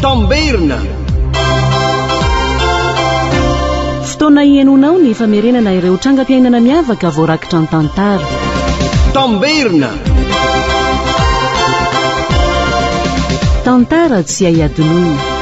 Tamberina. Fotoana ianonao ny famerenana ireo trangam-piainana miavaka voarakitra ny tantara. Tamberina. Tantara tsy aiadin'olona.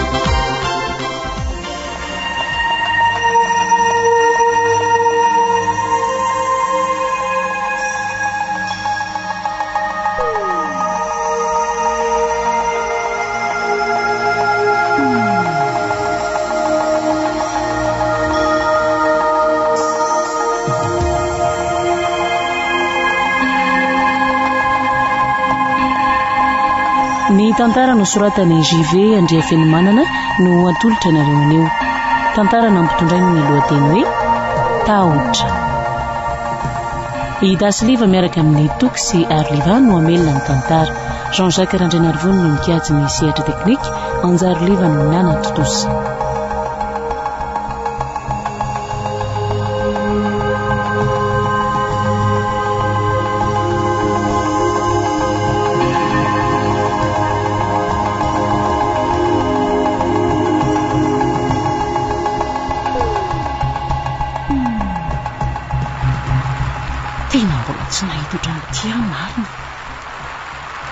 Ny tantara nosoratany JV Andriafenimanana no atolotra nareo aneo. Tantara nampitondrai ny lohateny hoe Tahotra. Idasiliva miaraka amin'ny Toky sy Arliva no amelona ny tantara. Jean-Jacques Randrenarivony no mikajy ny sehatra teknika, Anjaroliva no mianatra tosa. Tena mbola tsy nahita ohatran'ity aho marina.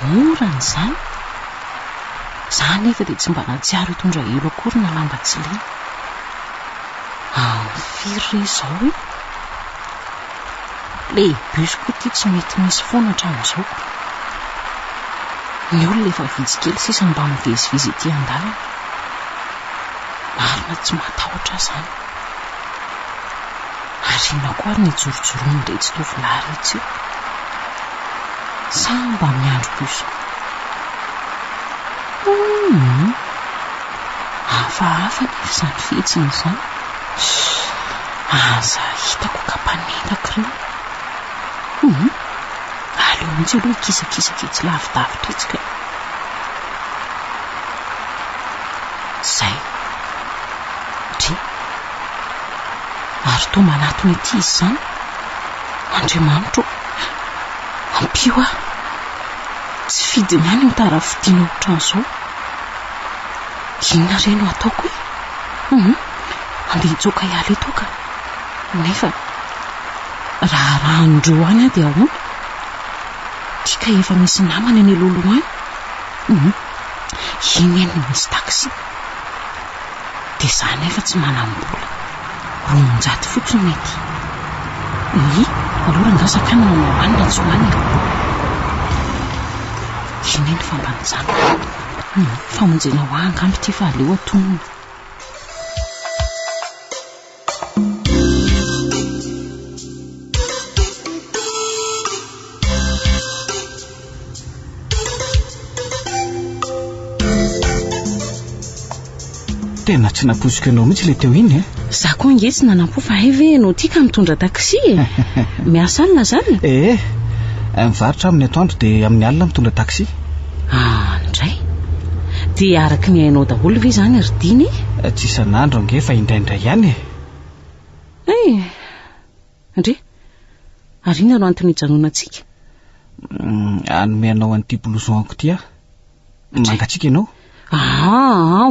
Morana izany. Zany nefa dia tsy mba nahatsiaro hitondra elo akory na lamba tsy lena. Firy izao hoe lehibe izy koa ity tsy mety misy foana hatramin'izao. Ny olona efa vitsy kely sisa mba mivezivezy ety an-dalana. Marina tsy matahotra izany. Arina koa ary ny jorojorony indray tsy tovolahy itsy io. Sa mba miandro kosa. Hafahafa nefa izany fihetsiny izany. Aza hitako kapanendaka ireo. Aleo mihitsy aloha ikisakisaka etsy lavidavitra etsy ka. Zay. Ary toa manatony ety izy izany. Andriamanitro, ampio aho. Tsy fidiny ihany mitara fidiana ohatran'izao. Inona ireny no ataoko hoe? Andeha hitsoaka hiala eto ka. Nefa raha randro any aho dia ahoana? Tika efa misy namana eny alohaloha any. Iny eny misy taksi. Dia izaho nefa tsy manam-bola. Romonjato fotsiny mety. Alora ngasaka manao hoanina tsy hoanina. Iny eny fambanjana. Famonjena ho angamby ity fa aleo atonona. Tena tsy naposika anao mihitsy ilay teo iny. Za koa nge tsy nanampo fa hay ve anao tia ka mitondra taksi e. Miasa alina zany? Mivarotra amin'ny atoandro dia amin'ny alina mitondra taksi. Indray. Dia araka ny hainao daholo ve zany ridiny? Tsy isan'andro ange fa indraindray ihany. Andre, arina no antony hijanona antsika? Anome anao an'ity blouson-ko ity aho. Mangatsiaka ianao?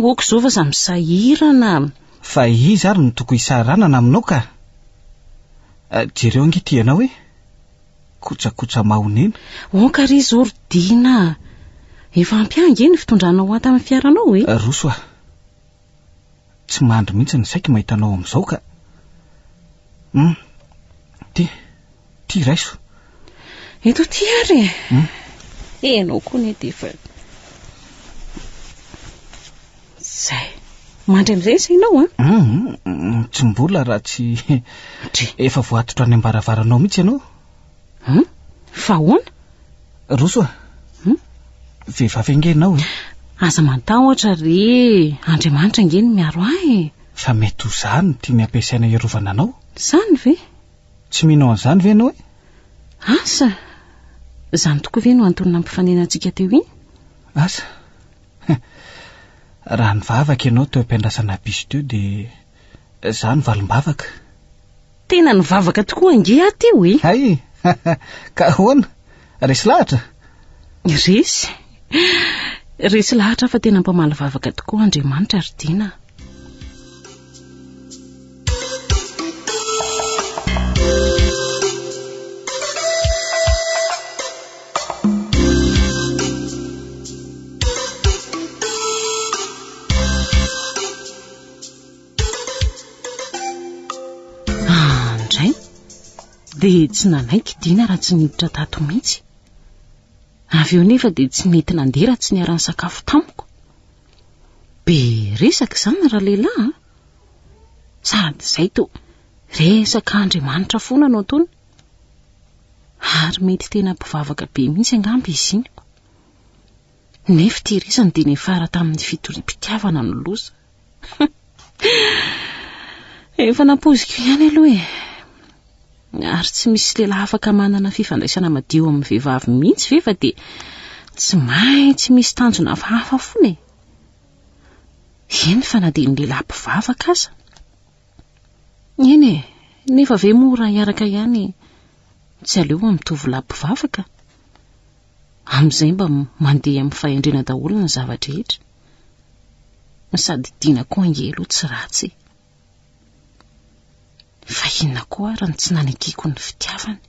Oko izao fa samy sahirana. Fa izy ary no toko hisaranana aminao ka. Jereo ange ity ianao hoe kotrakotra mahonena. Ka ry izao ridina. Efa ampiange ny fitondranao ato amin'ny fiaranao e. Roso a. Tsy mandry mihitsy ny saika mahita anao amin'izao ka. Ty raiso. Eto ty ary. Enao koa ny defa. Zay. Mandry amin'izay sainao Tsy mbola raha tsy efa voatotra any ambaravaranao mihitsy ianao. Fa hoana? Roso a. Vehivavy ange ianao e. Aza matahotra re. Andriamanitra ange ny miaro ahy. Fa mety ho zany tia ny ampiasaina iarovana anao. Zany ve? Tsy minao an'izany ve ianao e? Asa. Zany tokoa ve no antony nampifanenantsika teo iny? Asa. Raha nivavaka ianao teo am-piandrasana biso teo dia za nivalim-bavaka. Tena nivavaka tokoa ange aho teo e. Hay. Ka hoana? Resy lahatra? Resy. Resy lahatra fa tena mpamaly vavaka tokoa Andriamanitra ary Dina. Andray dia tsy nanaiky Dina raha tsy niditra tato mihitsy. Avy eo nefa dia tsy mety nandeha raha tsy niara-ny sakafo tamiko. Be resaka izany raha lehilahy. Sady izay to resaka Andriamanitra foana no ataony. Ary mety tena mpivavaka be mihitsy angamba izy iny. Nefa ity resany dia nefara tamin'ny fitorim-pitiavana no loza. Efa nampoziko ihany aloha e. Ary tsy misy lehilahy afaka manana fifandraisana madio amin'ny vehivavy mihitsy ve fa dia tsy maintsy misy tanjona hafa foana e. Eny fa na dia ny lehilahy mpivavaka aza. Eny e, nefa ve mora hiaraka ihany tsy aleo amin'ny tovolahy mpivavaka. Amin'izay mba mandeha amin'ny fahendrena daholo ny zavatra rehetra. Sady Dina koa angelo tsy ratsy. Fa inona koa raha tsy nanekiko ny fitiavany.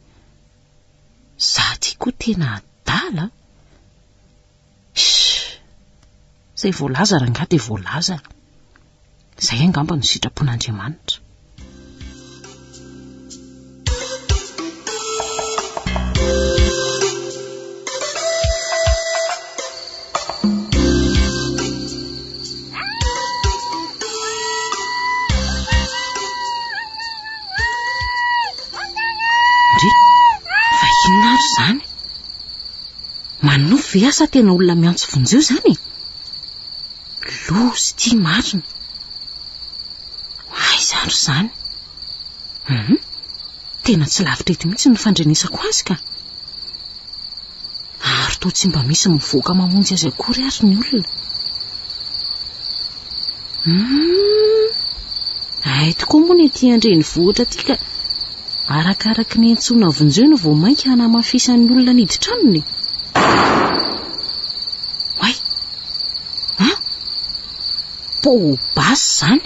Sady koa tena adala. Izay voalaza raha nga dia voalaza. Izay angamba no sitrapon'Andriamanitra. Zany manofy asa tena olona miantso vonjeo zany. Lozy tia marina. Aiza ry zany? Tena tsy lavitra eto mihitsy ny fandrenesako azy ka. Ary toa tsy mba misy mivoaka mamonjy azy akory ary ny olona. Ay tokoa moa ny ety andrenivohitra ity ka arakaraka ny antsoina vonjeo no vao mainka hanamafisan'ny olona niditra aminy. Way, Pôbasy zany.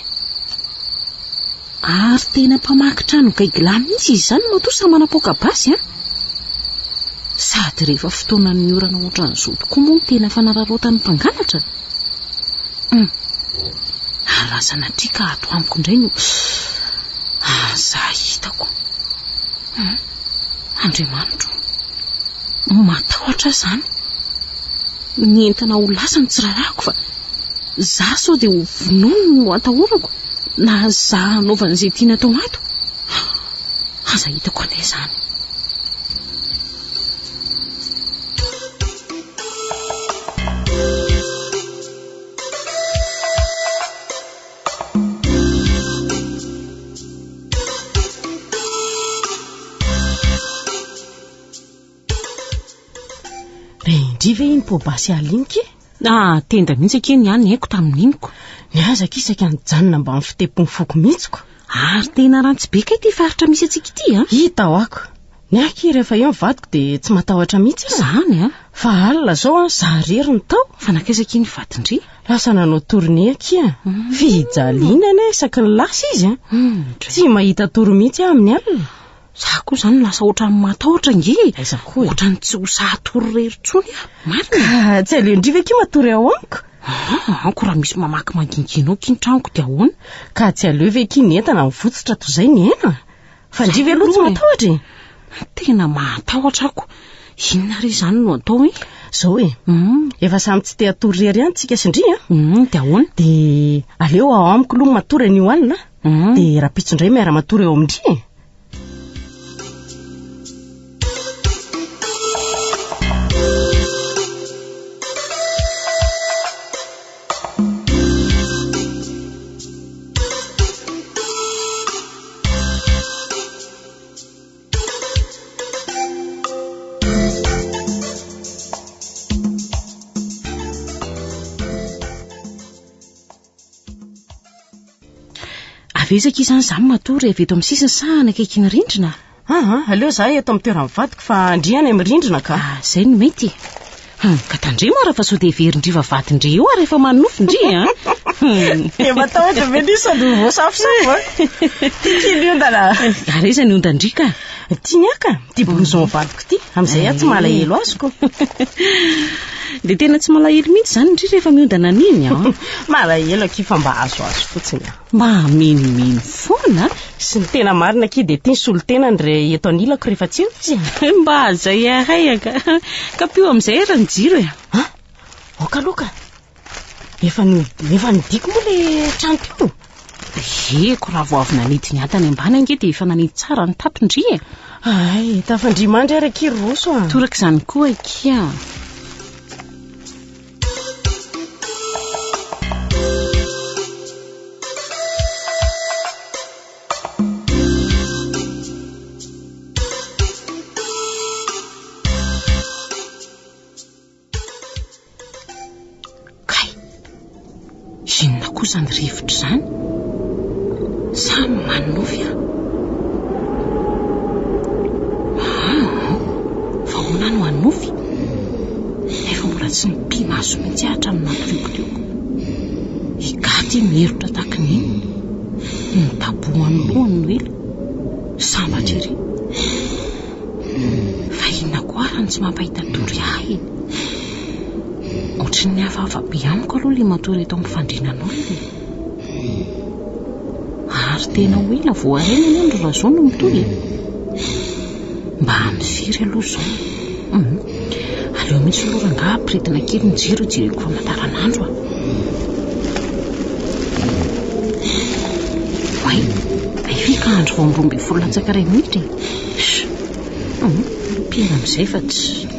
Ary tena mpamaky trano gaigila mihitsy izy zany no tosa manapoka basy Sady rehefa fotoanan'ny orana ohatran'izao tokoa moa tena fanararaotan'ny mpangalatra. Arazana trika ato amiko indray no zah hitako. Andriamanitra, matahotra zany. Ny entana ho lasa ny tsirarako fa zah sao dia ho vonono no atahorako na zah hanaovana izay tiana tao ato. Aza hitako anay zany. Ve iny Pôbasy alinika? Tenda mihitsy akeny ihany haiko tamin'iniko. Niazaka isaka nijanona mba amin'ny fitepony foko mihitsiko. Ary tena ratsy be ka ity faritra misy atsika ity Hita ho ako. Ny aky rehefa eo mivadiko dia tsy matahotra mihitsy zany Fa alina zao zah rery ny tao. Fa nakaizaka iny vadindry. Lasa nanao tournée aky Fijaliana ne isaky ny lasa izy Tsy mahita toro mihitsy amin'ny alina. Zah koa zany lasa ohatran'ny matahotra nge. Aiza koa ohatran'ny tsy ho sahatory rery tsony marina. Ka tsy aleo ndriva aky matory ao amiko. Anko raha misy mamaky manginginao ky ny tranoko dia ahoana. Ka tsy aleo ve ky ny entana mivotsitra toy izay ny hena. Fa ndriva aloha tsy matahotra. Tena matahotra ako. Inona ry zany no atao Zao efa samy tsy te hatory rery ihany tsika sindry dia ahoana. Dia aleo ao amiko aloha matory an'io alina. Dia rapitso indray miara matory eo amindry. Avezaka izany zany matory avy eto amin'ny sisiny sa nakaiky ny rindrina. Aleo zah eto amin'ny toerana mivadiko fa andriana amin'ny rindrina ka. Zay no mety. ka tandremo ara fa sao dia verindriva vadindre io ary efa manofindri a dia matahotra ve ny sady voasafosafo tiakely ondana ary iza ny ondandrika tiany aka tia blouson valiko ity amin'izay aho tsy malahelo azoko dia tena tsy malahelo mihitsy izany indri rehefa miondana niny a malahelo akifa mba azoazo fotsiny mba menimeny foana sy ny tena marina ki dia tia ny solon-tenany ray eto anilako rehefa tsy eo izy mba zay ahayaka ka pio amin'izay era ny jiro e okaloka efa nidiko moa le trano pio eko raha vo avy nanity ny atany ambany ange dia efa nanity tsara ny tapindri e ay tafandrimandry ara kiry roso a toraka izany koa kia inona koa izany rivotra izany samy manofy a fa hoana no anofy nefa mbola tsy mipinazo mihitsy ahatra amin'ny mampiliokolioko higaty mierotra takin'iny ny tabohan'ny lohany noely sambatra ery fa inona koa arany tsy mampahita tory ahy ohatry ny hafahafa be amiko aloha le matory eto amin'ny fandrinanao le ary tena hoela voarena ny andro raha zao no mitoy mba mifiry aloha zao aleo mihitsy loranga ampiretina kely ny jiro jereko famantaranandro way ifika andro vao am'roambe folo latsaka iray minitra pina amin'izay fa tsy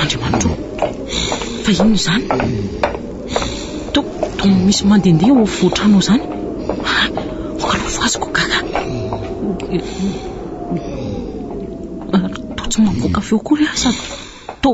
andriamanitro fa ino izany to misy mandehandeha ho voatrano izany okalofa azoko gaga to tsy makoka feo kory asa to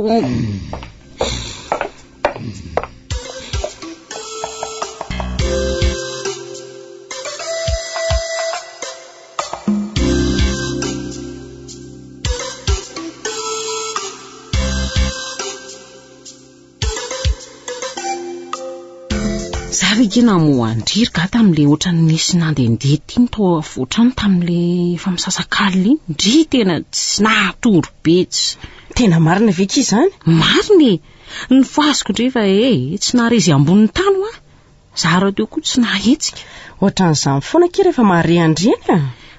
zavykina moandriry ga tamin'le ohatran'ny nisy nandehandeha ity ny tao avoatrano tamin'le efa misasakaly iny ndry tena tsy nahatory betsy tena marina veky izany mariny ny fazoko ndrefa tsy naharezy ambonin'ny tany a zara teo koa tsy nahetsika ohatran'izany foana ke rehefa mahare andriana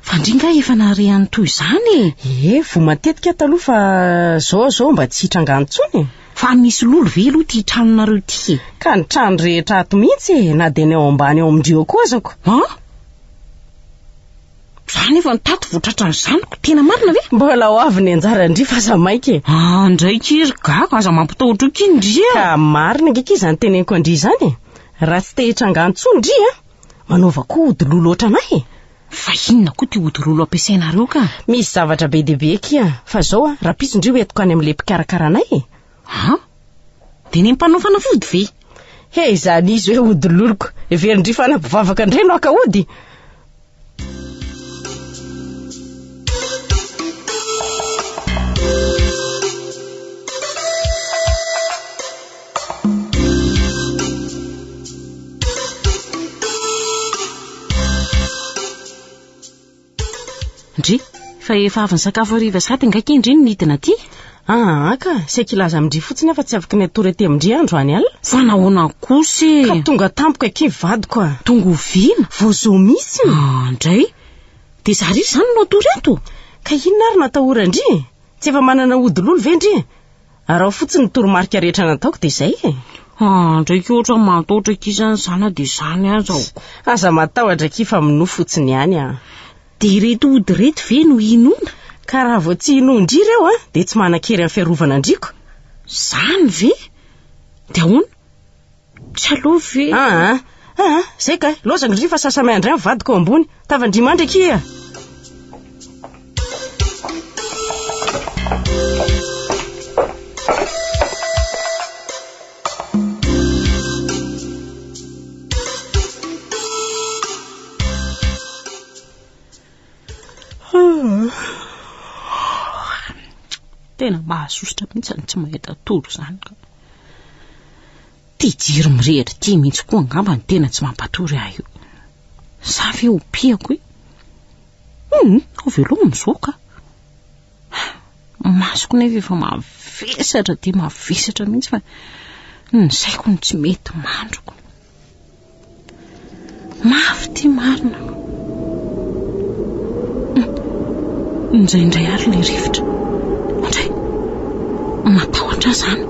fa ndringa efa naharehan'ny toy izany vo matetika taloha fa zao mba tsy hitranganontsony fa misy lolo ve aloha tia tranonareo ity ka ny trano rehetra ato mihitsy na dia ny ao ambany ao amindreo koa azako izany efa nitato voatratra nyzanoko tena marina ve mbola ho avy ny anjara ndry fa aza maika ndraiky iry gaka aza mampitahotra oka indri ka marina ngeky izany teneniko andry izany raha tsy te hitranganontsony ndry manaova koa odilolo oatra anay fa inona koa ty odilolo ampiasainareo ka misy zavatra be dehibe kia fa zao raha piso ndry hoentiko any amin'le mpikarakara-nay dia ny mpanofana vody ve izany izy hoe odiloloko verindry fanapivavaka indray no aka ody ndry fa efa avy ny sakafo hariva sady ngaky indry ny nidina aty ka saika ilaza amindry fotsiny afa tsy afaka ny atorety amindry andro any alina fa nahoana kosa ka tonga tampoka aky vadiko tonga oviana vozo misy ndray dia zary izy izany no atory eto ka inona ary natahora ndry tsy efa manana odilolo ve ndry raha fotsiny ny toromarika rehetra nataoko dia izay ndraiky ohatra matahotra kizany zana dia izany azaoko aza matahotra aky fa mino fotsiny ihany dia reto ody reto ve no inona ka raha vao tsy inondry ireo dia tsy manan-kery amin'ny fiarovana andriko zany ve dia ahoana tsy aloha ve zay ka lozako ndry fa sasamay andray mivadiko ambony tavandrimandry aky tena mahasositra mihitsy ny tsy mahita toro zany ka tia jiro mirehitra tia mihitsy koa angamba ny tena tsy mampatory ahy io sa ve opiako veloma mizao ka masoko nefa efa mavesatra dia mavesatra mihitsy fa ny saiko ny tsy mety mandroko mafy tia marina indraindray ary le rivotra indray matahotra zany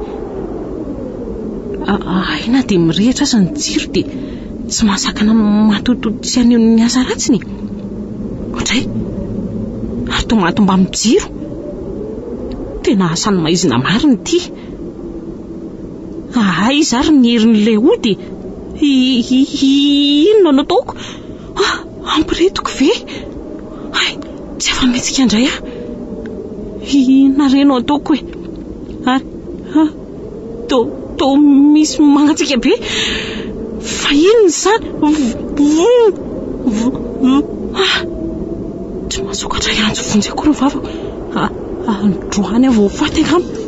aina dia mirehitra aza ny jiro dia tsy mahasakana matotody sy aneo ny asa ratsiny indray ary tomatomba amin'ny jiro tena asany maizina mariny ity izy ary ny herin'ilay ody inona no ataoko ampiretiko ve tsy afa-metsika indray nareno ataoko hoe to misy magnatsika be fa inona zany tsy masokatra ianjo vonjy akory ny vavako androany avy hofaty angamba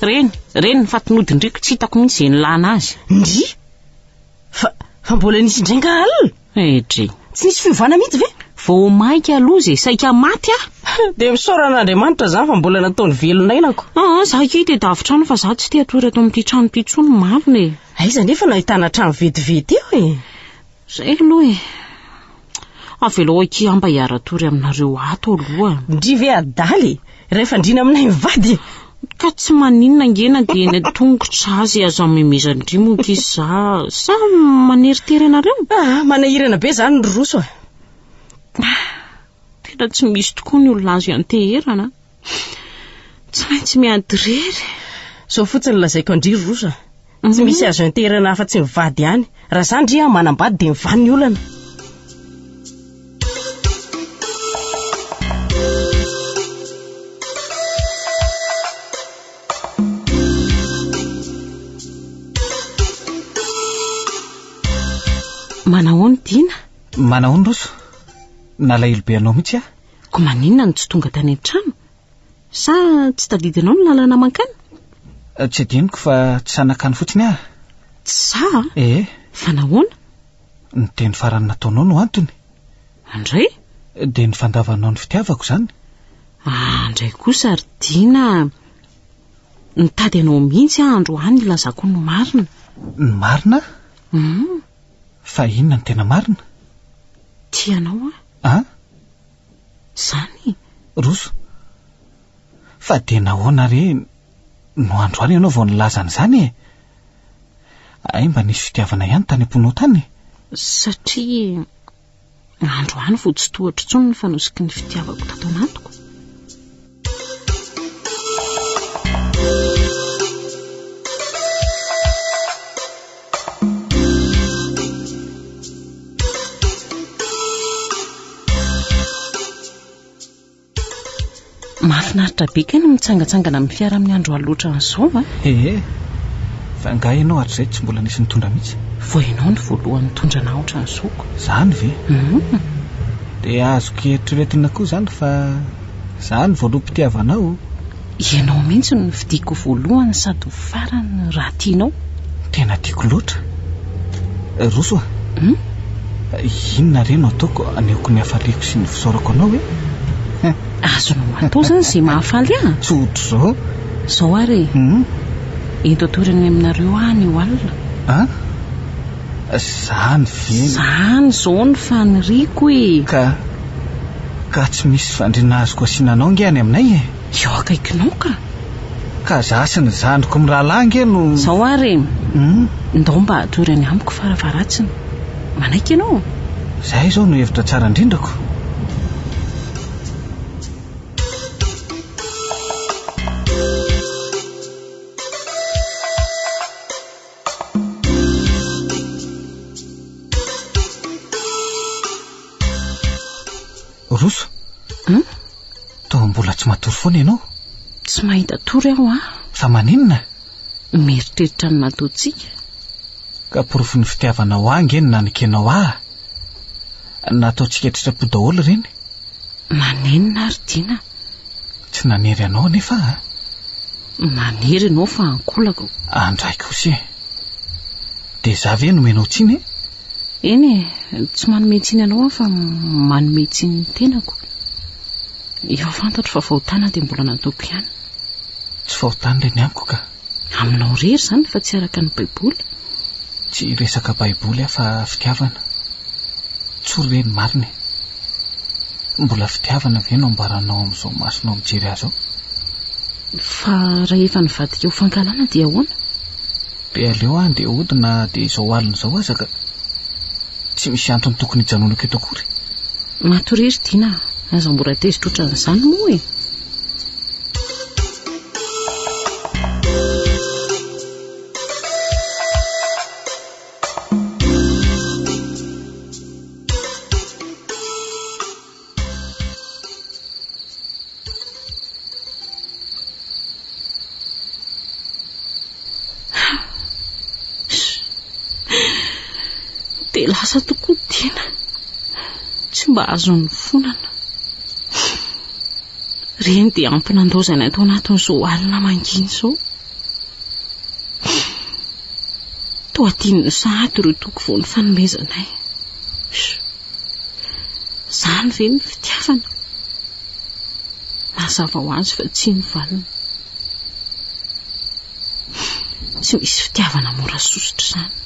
reny ny fatinodindriko tsy hitako mihitsy izay nilana azy ndry fa mbola nisy indrainga alina dre tsy nisy fiovana mihitsy ve vao mainka aloha izay saika maty dia misoran'Andriamanitra zany fa mbola nataony velonainako zaho ke dia davitrano fa zaho tsy tia atory ato amin'ity trano ity no mavina aiza nefa nahitana trano vetivety eo zay aloha avelo aky amba hiaratory aminareo ato aloha ndry ve adaly rehefa ndrina aminay mivady ka tsy maninona ngena dia ny tongotra azy azo amemezandrimoka izy sa maneritery anareo manahirana be zany ny roso tena tsy misy tokoa ny olona azo ianteherana tsy maintsy miady rery so fotsiny lazaiko andry roso tsy misy azo ianteherana afa tsy mivady ihany raha zany ndry manambady dia mivany ny olana manahoany Dina manahoany roso nalahelo be anao mihitsy ko maninona no tsy tonga tany an-trano sa tsy tadidinao ny lalana mankany tsy adiniko fa tsy sanakany fotsiny sa fa nahoana ny teny farany nataonao no antony andray dia ny fandavanao ny fitiavako zany andray kosa ary Dina nitady anao mihitsy androany ilazako ny marina ny marina fa inona ny tena marina tianao zany roso fa dia nahoana re no androany ianao vao nilazana izany mba nisy fitiavana ihany tany am-ponao tany satria androany vao tsy tohatra intsony ny fanosiky ny fitiavako tato anatiko mahafinaritra be ka no mitsangatsangana amin'ny fiara amin'ny andro aloatra n'izao fa ngahy ianao hatrizay tsy mbola nisy nitondra mihitsy vao ianao ny voalohany nitondra naotra n'izoko zany ve dia azoko eritreretina koa zany fa zany voaloha-pitiavanao ianao mihitsy no nividiako voalohany sady ho farany raha tianao tena tiako loatra roso inona re no ataoko aneoko ny hafaliako sy ny fisaorako anao azonao atao zany izay mahafaly tsy ohatro zao ary ento atorany aminareo any io alina zany ve zany zao ny faniriako ka tsy misy fandrina azoko asinanao ngeny aminay eo akaikinao ka zasiny zandriko mirahalahy no zao ary ndao mba atorany amiko faravaratsiny manaiky ianao zay zao no hevitra tsara indrindrako roso mbola tsy matory foana ianao tsy mahita tory aho fa maninona mieritreritra ny nataontsika ka porofo ny fitiavanao angeny nanikenao nataontsika tritrapo daholo ireny nanenina ary Dina tsy nanery anao nefa nanery ianao fa ankolako andraiky kosa dia za ve nomenao tsiny eny tsy manometsiny ianao fa manometsiny ny tenako efa fantatro fa fahotana dia mbola nataoko ihany tsy fahotany le ny amiko ka aminao rery izany fa tsy araka ny baiboly tsy resaka baiboly fa fitiavana tsory reny mariny mbola fitiavana ve no ambaranao amin'izao masonao mijery azy ao fa raha efa nivadika ho fankalana dia ahoana dia aleo dia hodina dia izao alina izao azaka tsy misy antony tokony hijanonako eto akory matorery Dina aza mbola tezitra ohatran'izany moa dia lasa tokoa Dina tsy mba azon'ny fonana reny dia ampinandaozana atao anatin'izao alina mangina izao toa tian'ny sahady ireo toko vao ny fanomezanay izany ve ny fitiavana mazava ho azy fa tsy ny valina tsy misy fitiavana mora sosotra izany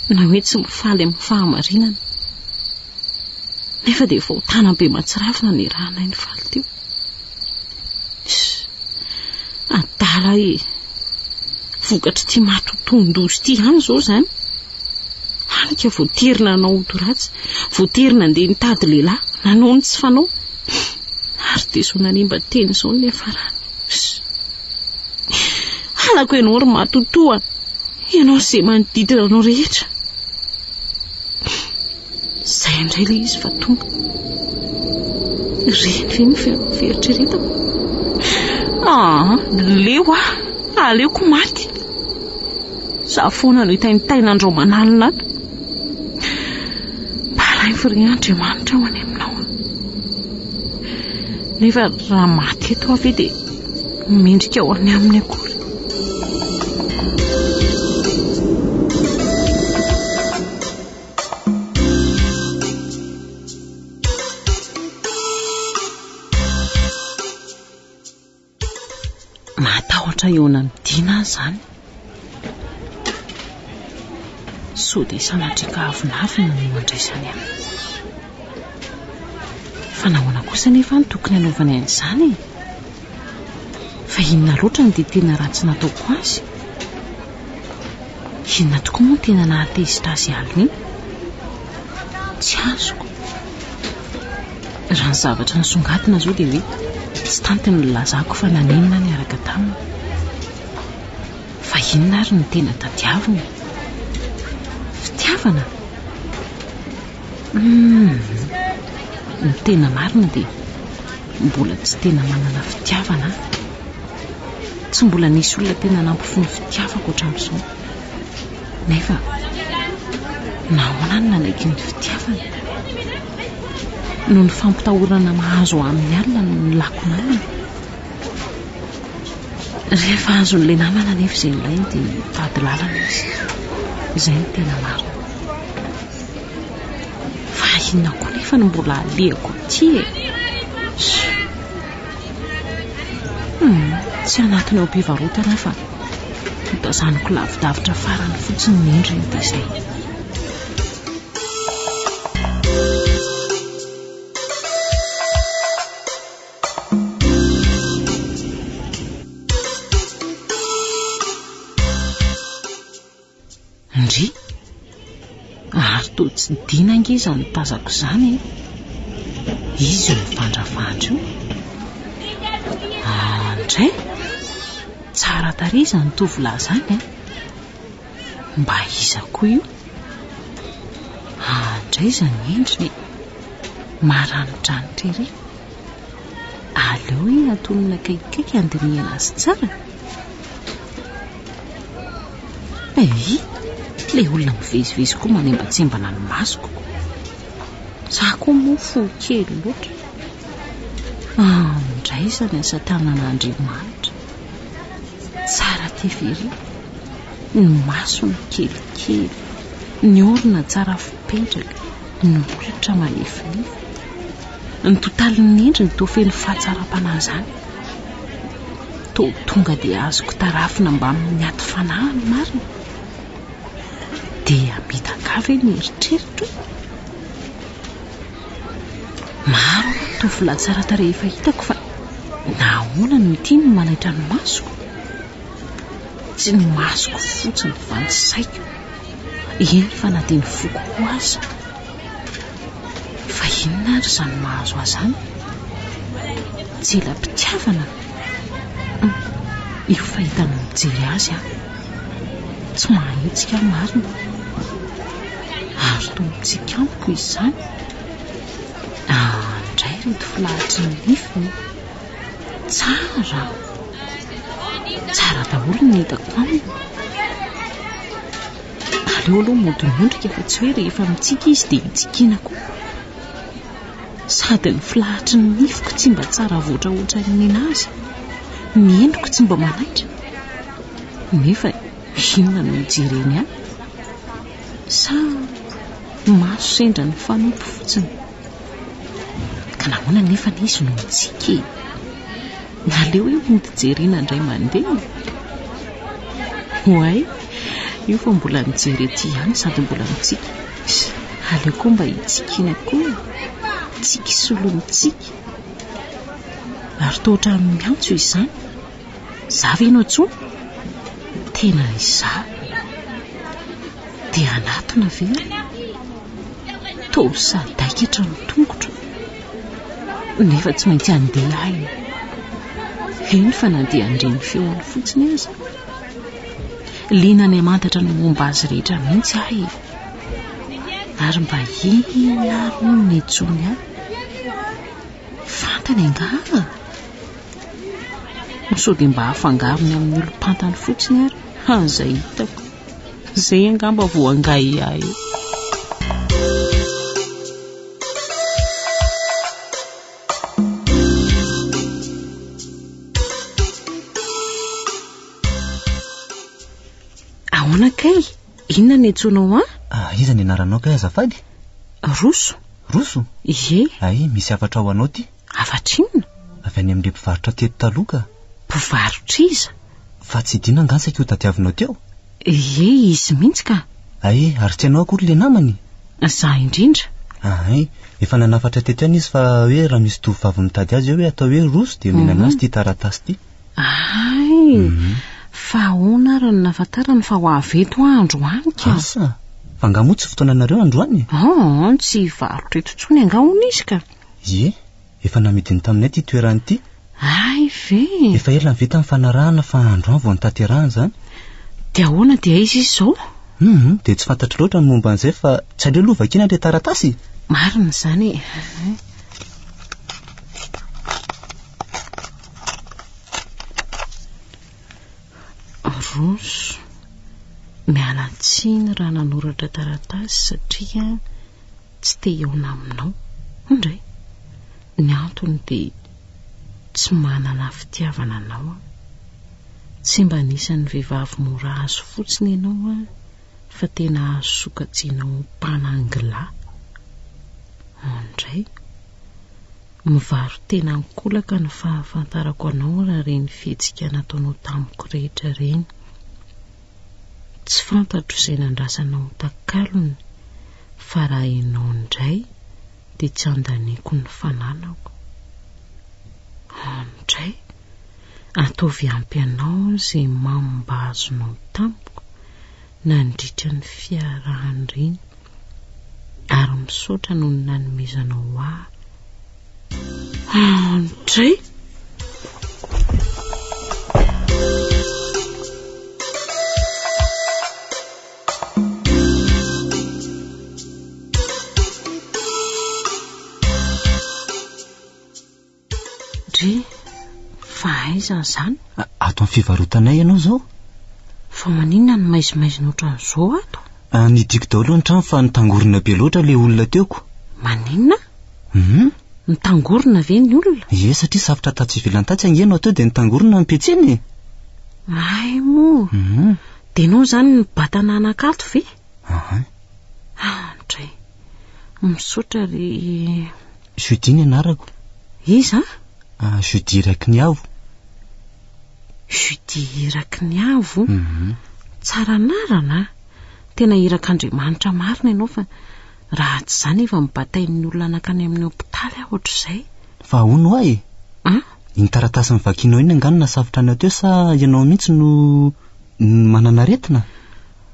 na hoe tsy mifaly amin'ny fahamarinana nefa dia fahotana be matsirafina ny rahanay ny faly teo adala vokatra tia matotondozy ity hany izao izany hanika voaterina anao otoratsy voaterina andeha nitady lehilahy nanao ny tsy fanao ary dia so nanimba teny izao ny afarany halako ianao ry matotoa ianao izay manodidina anao rehetra izay indray ilay izy fa tonga reny ve ny fieritreretako leo aleoko maty za foana no hitainitaina andreo manalina ato mbalay firy Andriamanitra ho any aminao nefa raha maty eto avy dia mendrika ho any aminy akory matahotra eona ny Dina izany so dia sanatrika avinavina no andraisany ahy fa nahoana kosa nefa ny tokony hanaovany an'izany fa inona loatra ny dia tena ratsy nataoko azy inona tokoa moa tena nahatezitra azy alina iny tsy azoko raha ny zavatra nisongadina izao dia hoe tsy tantiny nylazako fa nanenina ny araka taminy fa inona ary ny tena tadiavina fitiavana ny tena marina dia mbola tsy tena manana fitiavana tsy mbola nisy olona tena nampifony fitiavako hatramin'izao nefa nahoana ny nanaiky ny fitiavana no ny fampitahorana mahazo amin'ny alina no ny lakonamana rehefa azon'ilay namana nefa izay ilainy dia tady lalana izy izay ny tena marina fa inona koa nefa no mbola alehako ty tsy anatiny ao am-pivarotana fa hitazaniko lavidavitra farany fotsiny ny endriny dia izay ndry ary toa tsy Dina angeza ny tazako izany izy io mivandravandra io andray tsara tarehy izany tovolahy izany mba iza koa io andray izany endriny maranidranitra ery aleo hoe atonina kaikaiky andiniana azy tsara. Ilay olona mivezivezy koa manembatsembana ny masoko. Za koa mofo kely loatra. Indray izany asa tanan'Andriamanitra. Tsara tevery ny masony kelikely, ny orona tsara fipetraka, ny olitra malefinify. Ny totalin'ny endriny toa feno fahatsaram-panahy izany. Toa tonga dia azoko tarafina mba amin'ny aty fanahiny marina. Dia mitangavy ny eritreritro. Maro tovolahy tsara tarehy efa hitako fa nahoana no tiany manaitra ny masoko. Tsy ny masoko fotsiny fa ny saiko. Eny fa na dia ny foko koa aza. Fa inona ary izany mahazo azany? Jelam-pitiavana. Io fahitana mijery azy tsy mahitsika marina. Ary toa mitsika amiko izany. Indray reto filahatry ny nifiny. Tsara daholo ny hitako aminy. Aleo aloha modimondrika fa tsy hoe rehefa mitsika izy dia hitsikiana koa. Sady ny filahatry ny nifiko tsy mba tsara voatra ny azy. Ny endriko tsy mba manaitra. Nefa inona no mijereny any? Sa maso sendra ny fanompo fotsiny? Ka nahoana nefa izy no mitsika? Naleo hoe mody jerena indray mandeha. Hoay, io fa mbola mijery ety ihany sady mbola mitsika. Aleo koa mba hitsikiana koa. Tsika solo mitsika. Ary toa ohatran'ny miantso izany. Za ve no tsoa? Tena iza. Dia anatona ve? Toa sadaikatra ny tongotra. Nefa tsy maintsy andeha ahy. Eny fa na dia andreny feony fotsiny aza. Liana ny amantatra ny momba azy rehetra mihitsy ahy. Ary mba inona ary ny etsony ahy. Fantany angaha. Sao dia mba hafangarony amin'ny olom-pantany fotsiny ary. Izay hitako. Izay angamba voangay ahy. Ahoana kay? Inona ny etsonao Iza ny anaranao kay azafady? Roso. Roso? Ie. Ay, misy afatra ho anao ty. Afatra inona? Avy any amin'ilay mpivarotra teto taloha. Mpivarotra iza? Fa tsy dina angansa io tadiavinao teo. Ie, izy mihitsy ka. Ay, ary tsy ianao akory le namany. Za indrindra. Ay, efa nanafatra teto ihany izy fa hoe raha misy tovovavy mitady azy hoe atao hoe Roso dia mihinana azy ty taratasy ty. Ay, fa ahoana ary ny nafatarany fa ho avy eto andro any ka. Asa, fa nga moa tsy fotoananareo androany? Tsy varotra eto intsony angahona izy ka. Ie, efa namidiny taminay ty toerany ty. Ay ve. Efa ela ny vita ny fanarahana fa androany vao nitanterahana izany. Dia ahoana dia izy izao? Dia tsy fantatra loatra ny momba an'izay fa tsy aleo aloha vakiana ilay taratasy. Marina izany. Roso, miala tsiny raha nanoratra taratasy satria tsy te hiaona aminao. Indray, ny antony dia tsy manana fitiavana anao. Tsy mba nisan'ny vehivavy mora azo fotsiny ianao fa tena azo sokajianao mpanangilà. Indray, mivaro tena ankolaka ny fahafantarako anao raha reny fihetsika nataonao tamiko rehetra reny. Tsy fantatro izay nandrasanao takalony fa raha ianao indray dia tsy andaniako ny fananako. Indray, ataovy ampy anao izay mamba azonao tamiko nandritra ny fiarahany reny ary misaotra noho ny nanomezanao ahy. Indray, isan'izany. Ato amin'ny fivarotanay ianao zao? Fa maninona ny maizimaizina ohatran'izao ato? Nidiko daholo ny trano fa nitangorona be loatra le olona teoko. Maninona? Nitangorona ve ny olona? Ie, satria safitra tatsy ivelan-tatsy angenao teo dia nitangorona ny petseny. Ay moa. Dia ianao izany ny batana anakato ve? Andray, misaotra ry... Judi ny anarako. Iza? Judi Rakiniavo. Judi Rakiniavo? Tsara anarana. Tena irak'Andriamanitra marina ianao fa raha tsy izany efa mibatain'ny olona anakany amin'ny hopitaly aho ohatr'izay. Fa ahoana ho ahy? Iny taratasy vakianao iny angano na safitra anao teo sa ianao mihitsy no manana aretina?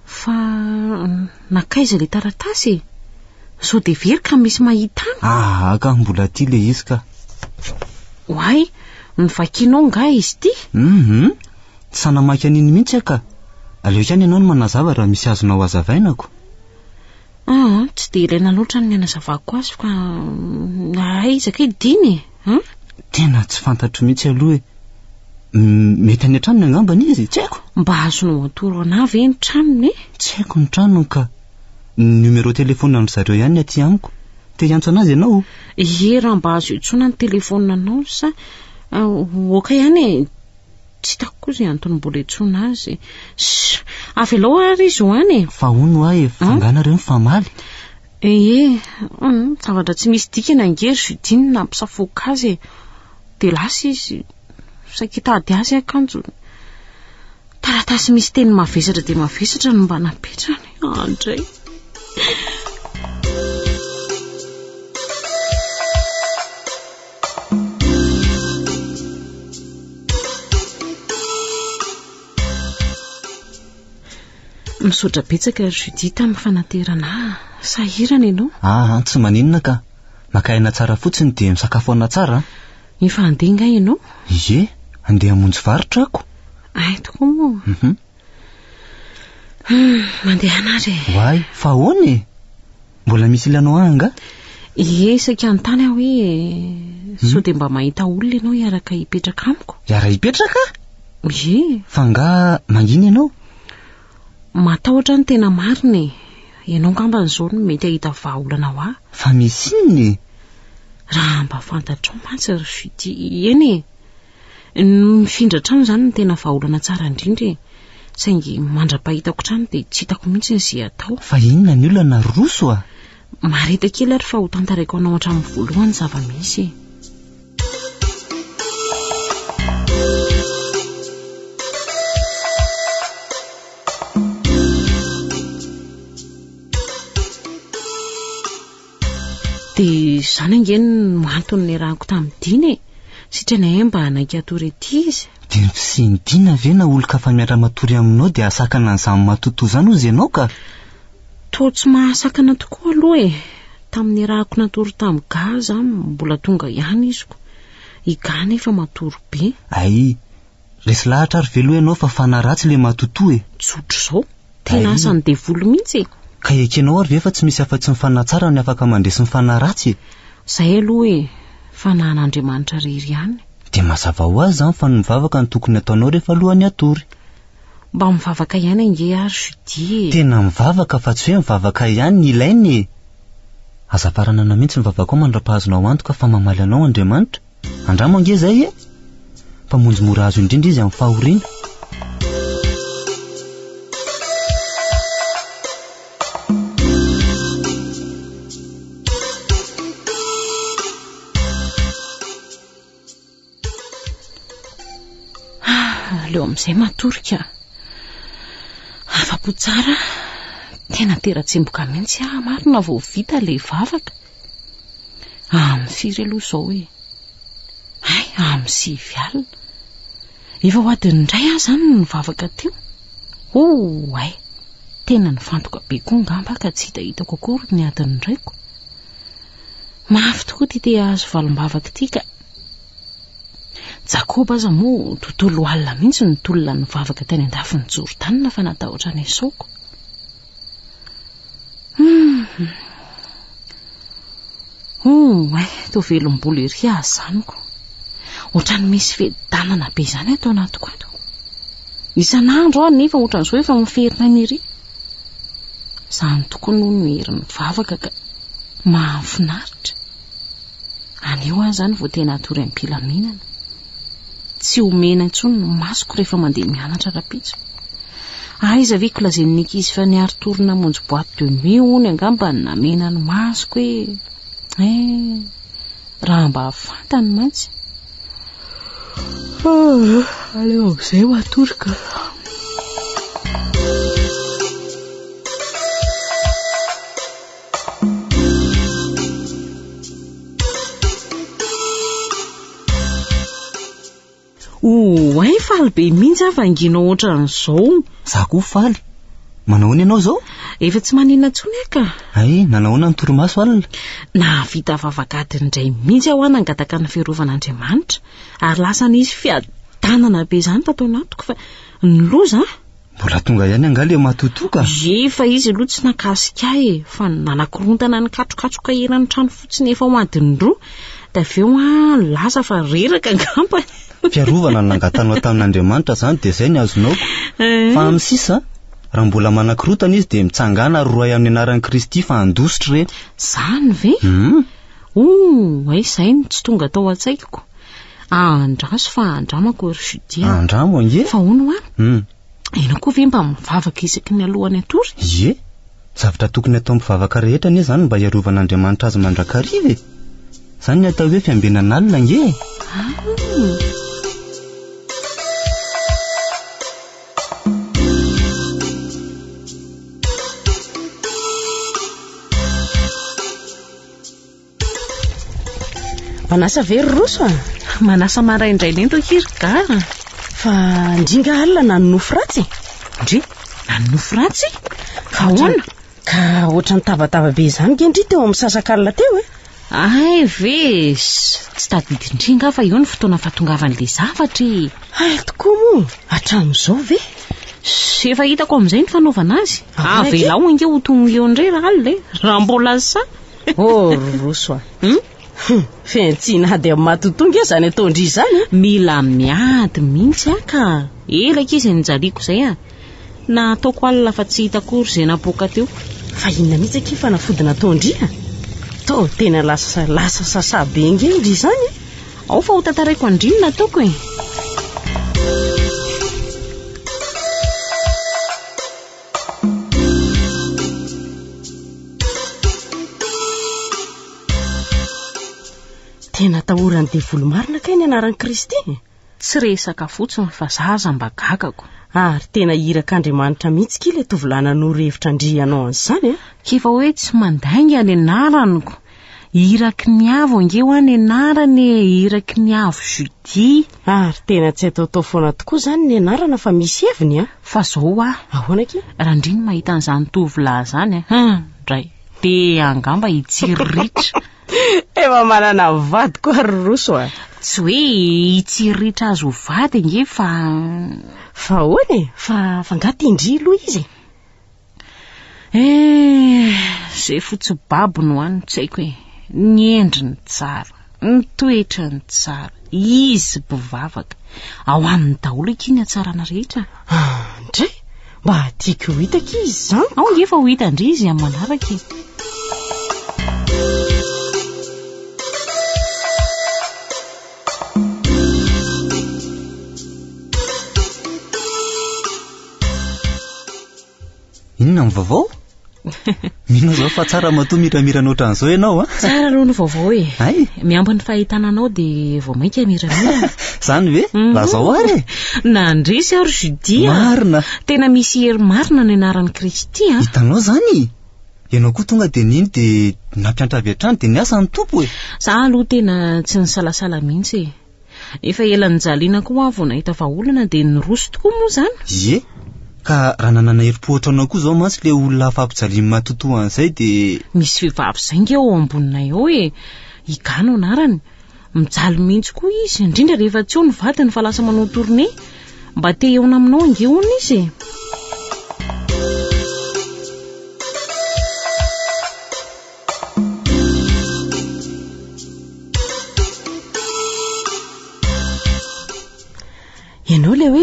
Fa nakaiza ilay taratasy? Sao dia very ka misy mahita any? Ka mbola tia le izy ka. Hoay, ny vakianao nga izy ity? Tsy sanamaky an'iny mihitsy ka. Aleo ihany ianao no manazava raha misy azonao hazavainako. Tsy dia ilaina loatra ny hanazavako azy fa aizaka diny. Tena tsy fantatro mihitsy aloha mety any an-tranony angambany izy, tsy haiko. Mba azonao atoro anah ve ny tranony? Tsy haiko ny tranony ka. Numéro telefonina zareo ihany aty amiko. Te hiantso anazy ianao? Ie, raha mba azo intsona ny telefonina anao sa oka ihany tsy hitako koa izay antony mbola intsona azy. Avy alao ary izy ho any. Fa hono ahy, fanganareo mifamaly. Zavatra tsy misy dikana angery Judine nampisafoka azy. Dia lasa izy sakitady azy akanjo. Taratasy misy teny mavesatra dia mavesatra no mba napetrany. Andray. Misaotra betsaka Judi tamin'ny fanaterana. Sahirana ianao? Tsy maninona ka. Maka aina tsara fotsiny dia misakafoana tsara. Efa handeha nga ianao? Ie, handeha hamonjy varotra ako. Ay, tokoa moa. Mandeha anary. Hoay, fa ahoana? Mbola misy ilanao anga? Ie, isaka an-tany aho hoe sao dia mba mahita olona ianao hiaraka hipetraka amiko. Hiara hipetraka? Ie. Fa nga mangina ianao? Matahotra ny tena marina. Ianao ngambany izao no mety ahita vahaolana ho ahy. Fa misy inony? Raha mba fantatrao mantsy ry Judi. Eny mifindra trano izany no tena vahaolana tsara indrindra. Saingy mandra-pahitako trano dia tsy hitako mihitsy izay atao. Fa inona ny olana roso a? Marita kely ary fa ho tantaraiko anao hatramin'ny voalohany zava-misy. Dia izany angeny no antony niarahako tamin'ny Diny. Satria nahay mba hanaiky atory ety izy. Dia sy ny Dina ve na olona fa miara-matory aminao dia asakana an'izany matoto izany ozy ianao ka? Toa tsy mahasakana tokoa aloha tamin'ny niarahako natory tamin'ny gaza mbola tonga ihany iziko. I ga nefa matory be. Ay, resy lahatra ary veloha ianao fa fanaratsy le matoto Tsotro izao. Tena asany devolo mihitsy. Ka ekenao ary ve fa tsy misy afa-tsy mifanatsara ny afaka mandresy ny fanaratsy? Izay aloha fa nan'Andriamanitra rery ihany. Dia mazava ho azy izany fa ny mivavaka ny tokony ataonao rehefa alohan'ny atory. Mba mivavaka ihany ange ary Judi. Tena mivavaka fa tsy hoe mivavaka ihany ny ilainy. Azafarana na mihitsy mivavaka ao mandra-pahazonao antoka fa mamaly anao Andriamanitra. Andramo ange izay fa monjy mora azo indrindra izy amin'ny fahoriana. Aleo amin'izay matorika. Afa-po tsara. Tena tera-tsemboka mihitsy marina vao vita ilay vavaka. Amin'ny firy aloha izao Ay, amin'ny 6 alina. Efa ho adiny indray aho izany ny vavaka teo. Ay, tena nifantoka be koa ngamba ka tsy hitahitako akory ny adiny indraiko. Mafy tokoa ty azo valim-bavaka ity ka. Jakoba aza moa tontolo alina mihitsy ny tolona ny vavaka teny andafin'ny Jordanina fa natahotra ny Esaoko. Toa velom-bola ery azy zaniko. ohatrany misy fedanana be izany atao anatiko ato. Isan'andro aho nefa ohatran'izao efa miferina niry. Izany tokony no herin'ny vavaka ka mahafinaritra. Anio aho izany vao tena atory amin'ny mpilaminana. Tsy homena intsony no masoko rehefa mandeha mianatra rapitso. Aiza ve kolazen'ny ankizy fa niary torina monjy boîte de nuit hony angamba ny namena ny masoko hoe raha mba fantany mantsy. Aleo amin'izay matory ka. Ay faly be mihitsy aho vanginao ohatran'izao. Za koa faly. Manahoana ianao zao? Efa tsy maninona intsony eka. Ay, nanahoana ny torimaso alina? Nahavita vavagadiny indray mihitsy aho nangataka ny fiarovan'Andriamanitra ary lasa nisy fiadanana be izany tato anatiko fa ny loza mbola tonga ihany angaly matotoka. Efa izy aloha tsy nakasika fa nanakorontana ny katrokatroka eran'ny trano fotsiny efa ho adiny roa da aveo lasa fa reraka angamba. Fiarovana nangatanao tamin'Andriamanitra zany dia izay ny azonao. Fa amin'ny sisa raha mbola manakorotana izy dia mitsangana roay amin'ny anaran'i Kristy fa andositra ireny. Zany ve? Ay izay tsy tonga tao an-tsaikoko. Andraso fa andramako ry Judia. Andramo ange? Fa hono hoany? Ena koa ve mba mivavaka isaky ny alohany atory? Ie, zavatra tokony atao mivavaka rehetra anie zany mba hiarovan'Andriamanitra azy mandrakariva. Zany ny atao hoe fiambenana alina ange. Manasa very roso manasa maraindray lento kirga. Fa ndringa alina na nofo ratsy? Ndry, na nofo ratsy? Ka hoana? Ka ohatrany tabataba be izany gendry teo amin'ny sasakalina teo Ay ve, tsy tadidindringa fa io ny fotoana fahatongavan'ilay zavatra. Ay tokoa moa, hatramin'izao ve? Efa hitako amin'izay ny fanaovana azy. Avelao inge ho tonga eo indray raha mbola sa. Roso Fentsina dia matotonga izany ataondry izany. Mila miady mihitsy ka elaka izy nijaliko izay na ataoko alina fa tsy hitakory izay napoaka teo. Fa inona mihitsy aky fanafody nataondry to tena lasa sasabe ngendry izany. Ao fa ho tantaraiko andrinona ataoko Tena tahorany devolo marina kay ny anaran'i Kristy. Tsy resaka fotsiny fa zaza mba gagako. Ary tena irak'Andriamanitra mihitsy kila ilay tovolahy nanoro-hevitra andrianao an'izany Kifa hoe tsy mandainga ny anaraniko. Iraky ny avo ange ho any anarany, iraky ny avo Judia. Ary tena tsy atao foana tokoa izany ny anarana fa misy heviny Fa zao ahoana ke? Raha ndriny mahita an'izany tovolahy izany ndray te angamba hitsirritra. Efa manana vady koa ry roso Tsy hoe hitsirritra azy ho vady ange fa hoany fa ngaty indry aloha izy. Zay fotsy babo no any tsy haiko ny endriny tsara, ny toetrany tsara, izy bivavaka ao amin'ny daholo kiny atsarana rehetra. Ndray mba tiako hitaka izy zany. Ao nge fa ho hitandry izy amin'ny manaraka Inona ny vaovao? Mino zao fa tsara matoa miramirana ohatran'izao ianao Tsara aloha ny vaovao Ay, miambo ny fahitananao dia vao mainka miramirana. Zany ve? Lazao ary Nandrisy ary Judia. Marina. Tena misy hery marina ny anaran'i Kristy Hitanao zany. Ianao koa tonga dia niny dia nampiantra avy hatrany dia niasa ny tompo Za aloha tena tsy nisalasala mihitsy Efa ela nijaliana koa vao nahita vahaolana dia niroso tokoa moa zany. Ie. Ka raha nanana herim-po ohatranao koa zao mantsy le olona fampijaliana matotoa an'izay dia misy vehivavy izay nge ao amboninay ao Igano anarany. Mijaly mihitsy koa izy indrindra rehefa tsy eo ny vadiny fa lasa manao tourné. Mba te eona aminao ange hono izy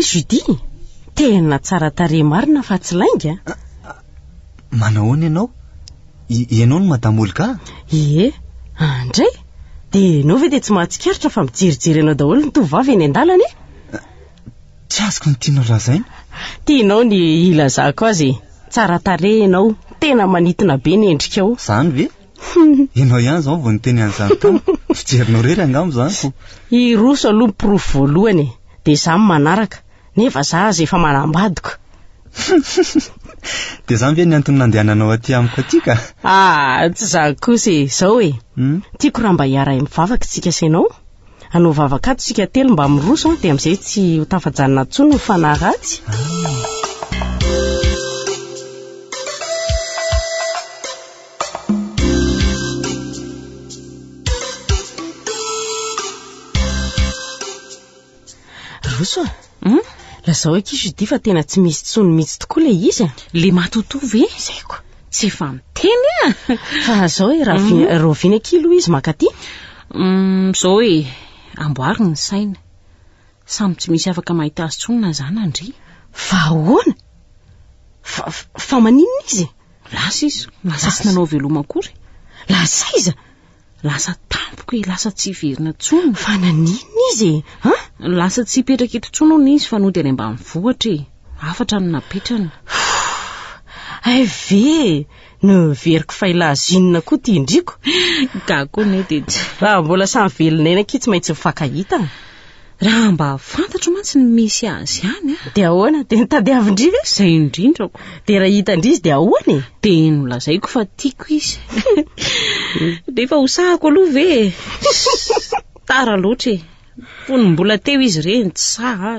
Judi, tena tsara tarehy marina fa tsy lainga. Manahoana ianao? Ianao no madamo Olga? Ie, andray dia ianao ve dia tsy mahatsikaritra fa mijerijery ianao daholo ny tovavy eny an-dalana e? Tsy azoko ny tianao lazaina. Tianao ny ilazako azy. Tsara tarehy ianao, tena manitona be ny endrikao. Zany ve? Ianao ihany zao vao niteny an'izany tao. Fijerinao rery angamba zany ko. I Roso aloha pirofo voalohany dia izaho manaraka, nefa izaho aza efa manambadiko. Dia zany ve ny antony nandehananao aty amiko aty ka? Tsy za kosa izao e. Tiako raha mba hiara mivavaka tsika sainao. Anao vavaka ato tsika telo mba amin'ny Roso dia amin'izay tsy ho tafajanona intsony ny fanahy ratsy. Roso lazao eky Judi fa tena tsy misy tsony mihitsy tokoa le izy. Le matoto ve izay ko tsy efa miteny fa zao roviana kilo izy makaty. Zao amboarina ny saina, samy tsy misy afaka mahita azy tsony na zany andry. Fa ahoana? Fa maninona izy? Lasa izy, lasa tsy nanao veloma akory. Lasa iza? Lasa tampoka lasa tsy verina tsony. Fa naninona izy? Lasa tsy hipetraka eto tsony hono izy fa nody any ambanivohitra afatra no napetrana. Ay ve no veriko fa ilazinina koa ty indriko. Kako ne dia raha mbola samy velonena aky tsy maintsy mifakahita. Raha mba fantatro mantsy ny misy azy ihany dia ahoana? Dia nitadiavindry ve? Izay indrindrako. Dia raha hitandry izy dia ahoana? Dia nolazaiko fa tiako izy. Dia efa hosahako aloha ve? Tara loatra mbola teo izy reny tsy saha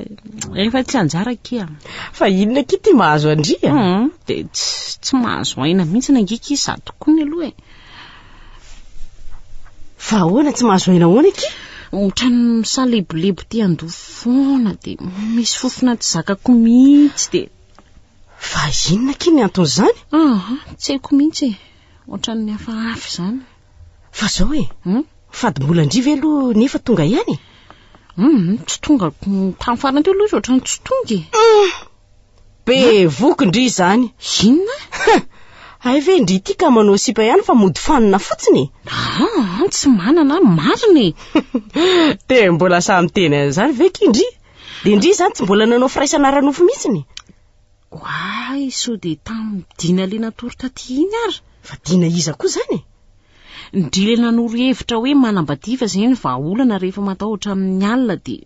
efa tsy anjara kia. Fa inona aky ty mahazo andria? Dia tsy mahazo aina mihitsy nangika izy tokoa ny aloha Fa ahoana tsy mahazo aina ahoana aky? Ohatran'ny misalebulebo ty andoha foana dia misy fofona tsy zakako mihitsy dia. Fa inona aky ny anton'izany? Tsy haiko mihitsy ohatran'ny hafahafa izany. Fa zao fady mbola andry ve aloha nefa tonga ihany? Tsy tonga tamin'ny farany teo aloha izy ohatran'ny tsy tonga. Be vokindry izany. Inona? Ay ve ndry ity ka manao sipa ihany fa mody fanina fotsiny? Tsy manana marina. Dia mbola samy teny an'izany ve kindry? Dia indry izany tsy mbola nanao firaisana ranofo mihitsiny? Oay, so dia tamin'ny dina le natoro taty iny ary. Fa dina iza koa izany? Ndry le nanoro hevitra hoe manambadiva izay ny vahaolana rehefa matahotra amin'ny alina dia.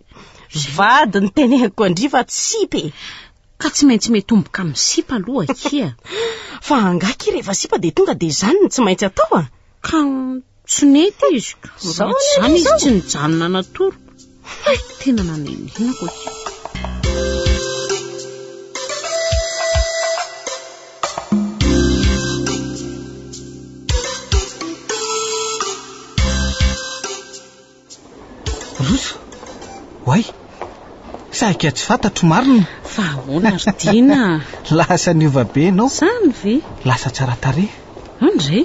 Vady ny tenehako andry fa tsy sipy. Ka tsy maintsy metomboka amin'ny sipa aloha akia. Fa angaky rehefa sipa dia tonga dia izany no tsy maintsy atao Ka tsy nety izy. Izany izy tsy nijanona natoro. Tena nanenenako akia. Roso, hoay, saika tsy fantatro marina. Fa ahoana ridina? Lasa niova be ianao. Zany ve? Lasa tsara tarehy. Andre?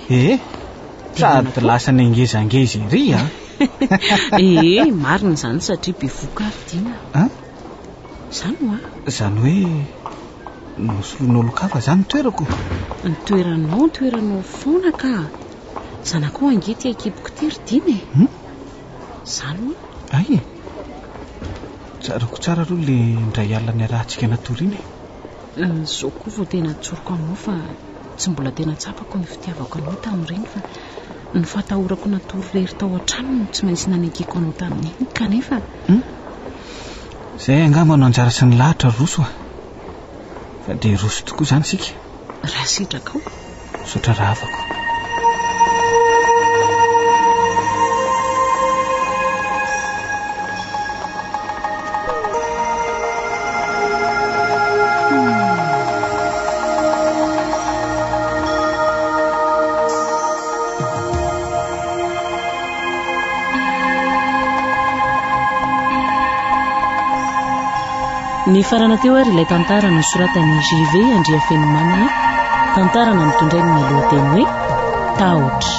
Sady lasa nengezangeza ery marina zany satria be voka ridina. Zany zany hoe nosolonolokava zany toerako. Ny toeranao foana ka. Zanako angety akipoko ty ridina Zany ay tsarako tsara aloha le ndray alina ny rahantsika natoriny. Zao koa vao tena tsoroko aminao fa tsy mbola tena tsapako ny fitiavako anao tamin'ireny fa ny fatahorako natoro rery tao an-trano tsy maintsy nanekeko anao tamin'iny kanefa. Izay angamba no anjara sy ny lahatra Roso fa dia Roso tokoa izany sika. Raha sitraka sotra ravako. Ny farana teo ary ilay tantara nosoratan'i JV Andria Fenomanana, tantarana mitondray ny lohateny hoe Tahotra.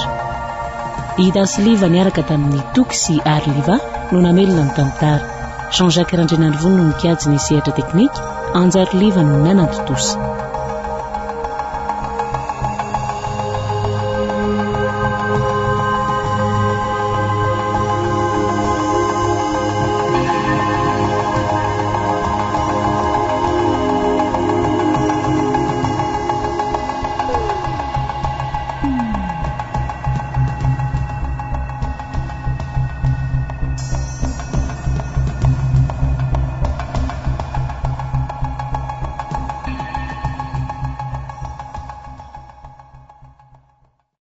Ida sy Liva niaraka tamin'ny Toky sy Arliva no namelona ny tantara. Jean-Jacques Randrianarivony no mikajy ny sehatra teknika, Anjary Liva no nanantotosa.